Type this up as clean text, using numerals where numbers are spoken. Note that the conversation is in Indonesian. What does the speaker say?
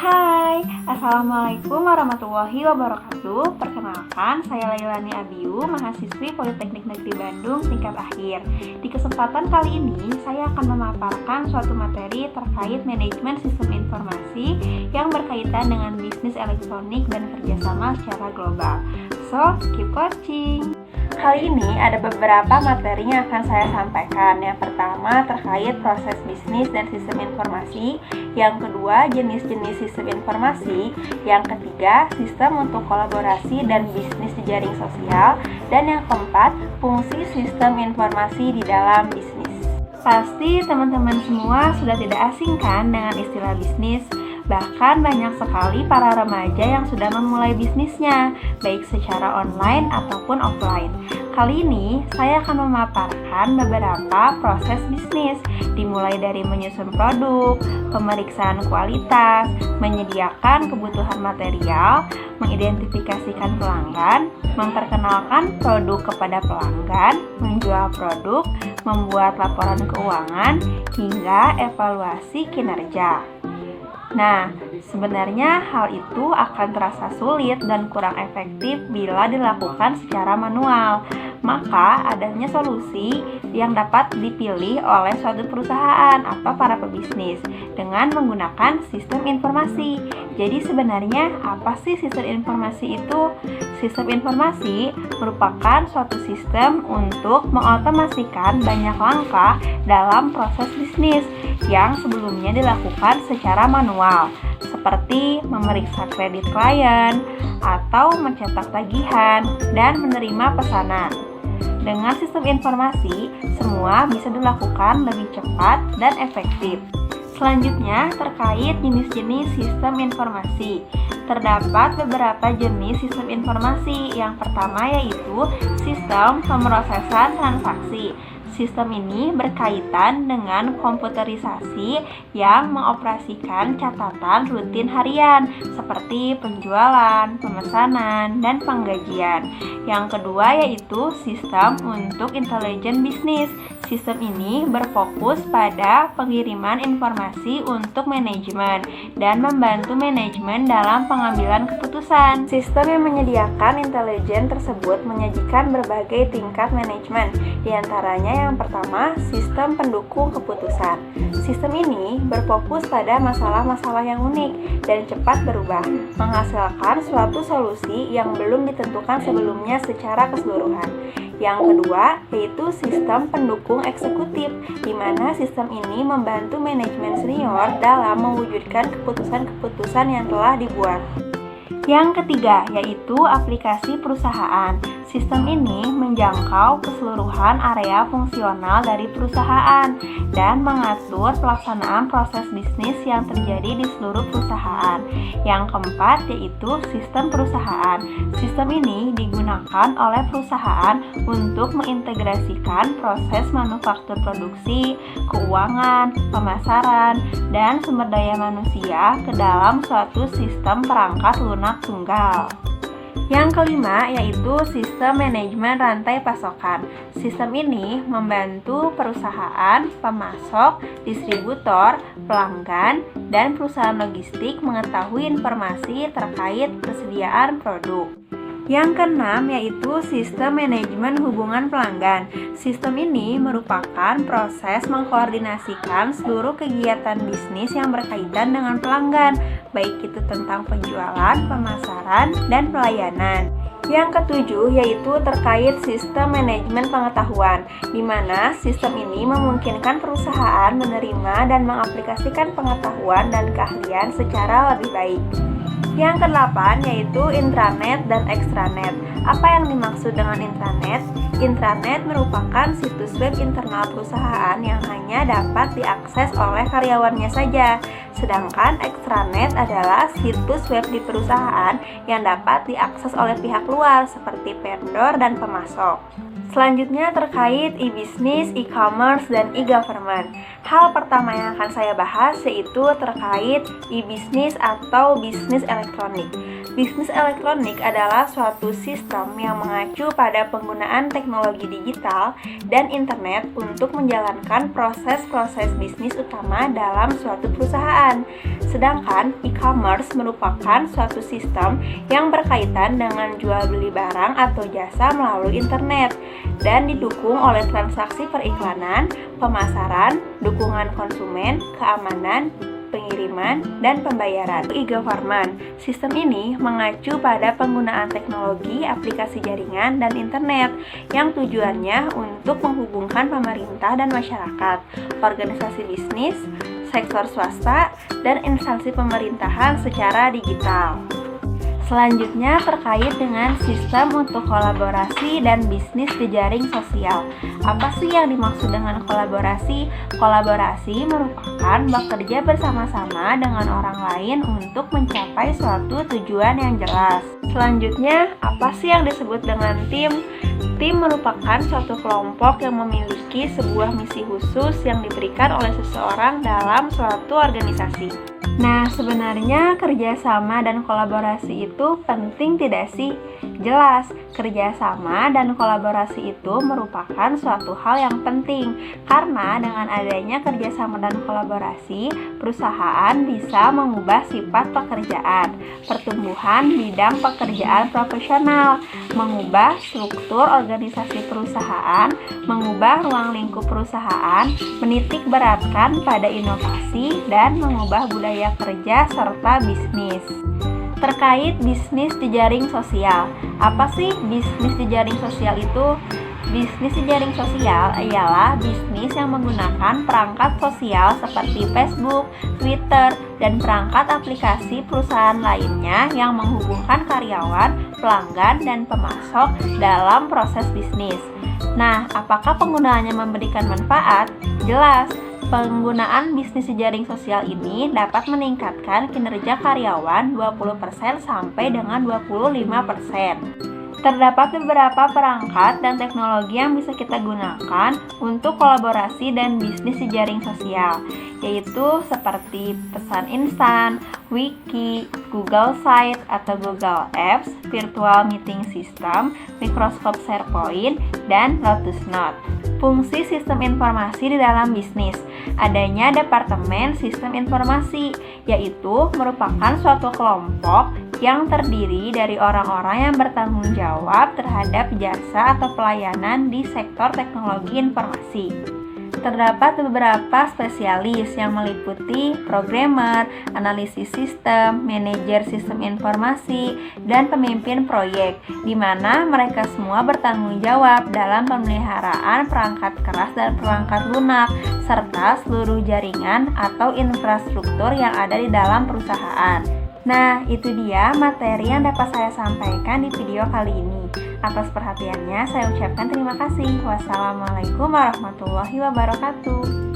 Hai, Assalamualaikum warahmatullahi wabarakatuh. Perkenalkan, saya Lailani Abiu, mahasiswi Politeknik Negeri Bandung tingkat akhir. Di kesempatan kali ini, saya akan memaparkan suatu materi terkait manajemen sistem informasi yang berkaitan dengan bisnis elektronik dan kerjasama secara global. So, keep watching! Kali ini ada beberapa materi yang akan saya sampaikan. Yang pertama terkait proses bisnis dan sistem informasi. Yang kedua jenis-jenis sistem informasi. Yang ketiga sistem untuk kolaborasi dan bisnis jejaring sosial. Dan yang keempat fungsi sistem informasi di dalam bisnis. Pasti teman-teman semua sudah tidak asing kan dengan istilah bisnis. Bahkan banyak sekali para remaja yang sudah memulai bisnisnya, baik secara online ataupun offline. Kali ini saya akan memaparkan beberapa proses bisnis, dimulai dari menyusun produk, pemeriksaan kualitas, menyediakan kebutuhan material, mengidentifikasikan pelanggan, memperkenalkan produk kepada pelanggan, menjual produk, membuat laporan keuangan, hingga evaluasi kinerja. Nah, sebenarnya hal itu akan terasa sulit dan kurang efektif bila dilakukan secara manual. Maka adanya solusi yang dapat dipilih oleh suatu perusahaan atau para pebisnis dengan menggunakan sistem informasi. Jadi sebenarnya apa sih sistem informasi itu? Sistem informasi merupakan suatu sistem untuk mengotomasikan banyak langkah dalam proses bisnis yang sebelumnya dilakukan secara manual, seperti memeriksa kredit klien atau mencetak tagihan dan menerima pesanan. Dengan sistem informasi, semua bisa dilakukan lebih cepat dan efektif. Selanjutnya, terkait jenis-jenis sistem informasi. Terdapat beberapa jenis sistem informasi. Yang pertama yaitu sistem pemrosesan transaksi. Sistem ini berkaitan dengan komputerisasi yang mengoperasikan catatan rutin harian seperti penjualan, pemesanan, dan penggajian. Yang kedua yaitu sistem untuk intelijen bisnis. Sistem ini berfokus pada pengiriman informasi untuk manajemen dan membantu manajemen dalam pengambilan keputusan. Sistem yang menyediakan intelijen tersebut menyajikan berbagai tingkat manajemen, diantaranya yang pertama, sistem pendukung keputusan. Sistem ini berfokus pada masalah-masalah yang unik dan cepat berubah, menghasilkan suatu solusi yang belum ditentukan sebelumnya secara keseluruhan. Yang kedua, yaitu sistem pendukung eksekutif, di mana sistem ini membantu manajemen senior dalam mewujudkan keputusan-keputusan yang telah dibuat. Yang ketiga, yaitu aplikasi perusahaan. Sistem ini menjangkau keseluruhan area fungsional dari perusahaan dan mengatur pelaksanaan proses bisnis yang terjadi di seluruh perusahaan. Yang keempat, yaitu sistem perusahaan. Sistem ini digunakan oleh perusahaan untuk mengintegrasikan proses manufaktur produksi, keuangan, pemasaran, dan sumber daya manusia ke dalam suatu sistem perangkat lunak tunggal. Yang kelima yaitu sistem manajemen rantai pasokan. Sistem ini membantu perusahaan, pemasok, distributor, pelanggan, dan perusahaan logistik mengetahui informasi terkait persediaan produk. Yang keenam yaitu sistem manajemen hubungan pelanggan. Sistem ini merupakan proses mengkoordinasikan seluruh kegiatan bisnis yang berkaitan dengan pelanggan, baik itu tentang penjualan, pemasaran, dan pelayanan. Yang ketujuh yaitu terkait sistem manajemen pengetahuan, di mana sistem ini memungkinkan perusahaan menerima dan mengaplikasikan pengetahuan dan keahlian secara lebih baik. Yang kedelapan yaitu intranet dan extranet. Apa yang dimaksud dengan intranet? Intranet merupakan situs web internal perusahaan yang hanya dapat diakses oleh karyawannya saja. Sedangkan extranet adalah situs web di perusahaan yang dapat diakses oleh pihak luar seperti vendor dan pemasok. Selanjutnya terkait e-business, e-commerce, dan e-government. Hal pertama yang akan saya bahas yaitu terkait e-business atau bisnis elektronik. Bisnis elektronik adalah suatu sistem yang mengacu pada penggunaan teknologi digital dan internet untuk menjalankan proses-proses bisnis utama dalam suatu perusahaan. Sedangkan e-commerce merupakan suatu sistem yang berkaitan dengan jual beli barang atau jasa melalui internet dan didukung oleh transaksi periklanan, pemasaran, dukungan konsumen, keamanan, pengiriman, dan pembayaran. E-government, sistem ini mengacu pada penggunaan teknologi, aplikasi jaringan, dan internet yang tujuannya untuk menghubungkan pemerintah dan masyarakat, organisasi bisnis, sektor swasta, dan instansi pemerintahan secara digital. Selanjutnya terkait dengan sistem untuk kolaborasi dan bisnis jejaring sosial. Apa sih yang dimaksud dengan kolaborasi? Kolaborasi merupakan bekerja bersama-sama dengan orang lain untuk mencapai suatu tujuan yang jelas. Selanjutnya, apa sih yang disebut dengan tim? Tim merupakan suatu kelompok yang memiliki sebuah misi khusus yang diberikan oleh seseorang dalam suatu organisasi. Nah, sebenarnya kerjasama dan kolaborasi itu penting tidak sih? Jelas, kerjasama dan kolaborasi itu merupakan suatu hal yang penting karena dengan adanya kerjasama dan kolaborasi, perusahaan bisa mengubah sifat pekerjaan, pertumbuhan bidang pekerjaan profesional, mengubah struktur organisasi perusahaan, mengubah ruang lingkup perusahaan, menitik beratkan pada inovasi, dan mengubah budaya kerja serta bisnis. Terkait bisnis jejaring sosial, apa sih bisnis jejaring sosial itu? Bisnis jejaring sosial ialah bisnis yang menggunakan perangkat sosial seperti Facebook, Twitter, dan perangkat aplikasi perusahaan lainnya yang menghubungkan karyawan, pelanggan, dan pemasok dalam proses bisnis. Nah, apakah penggunaannya memberikan manfaat? Jelas. Penggunaan bisnis jejaring sosial ini dapat meningkatkan kinerja karyawan 20% sampai dengan 25%. Terdapat beberapa perangkat dan teknologi yang bisa kita gunakan untuk kolaborasi dan bisnis jejaring sosial, yaitu seperti pesan instan, wiki, Google Site atau Google Apps, virtual meeting system, Microsoft SharePoint, dan Lotus Note. Fungsi sistem informasi di dalam bisnis. Adanya Departemen Sistem Informasi, yaitu merupakan suatu kelompok yang terdiri dari orang-orang yang bertanggung jawab terhadap jasa atau pelayanan di sektor teknologi informasi. Terdapat beberapa spesialis yang meliputi programmer, analisis sistem, manajer sistem informasi, dan pemimpin proyek, di mana mereka semua bertanggung jawab dalam pemeliharaan perangkat keras dan perangkat lunak, serta seluruh jaringan atau infrastruktur yang ada di dalam perusahaan. Nah, itu dia materi yang dapat saya sampaikan di video kali ini. Atas perhatiannya, saya ucapkan terima kasih. Wassalamualaikum warahmatullahi wabarakatuh.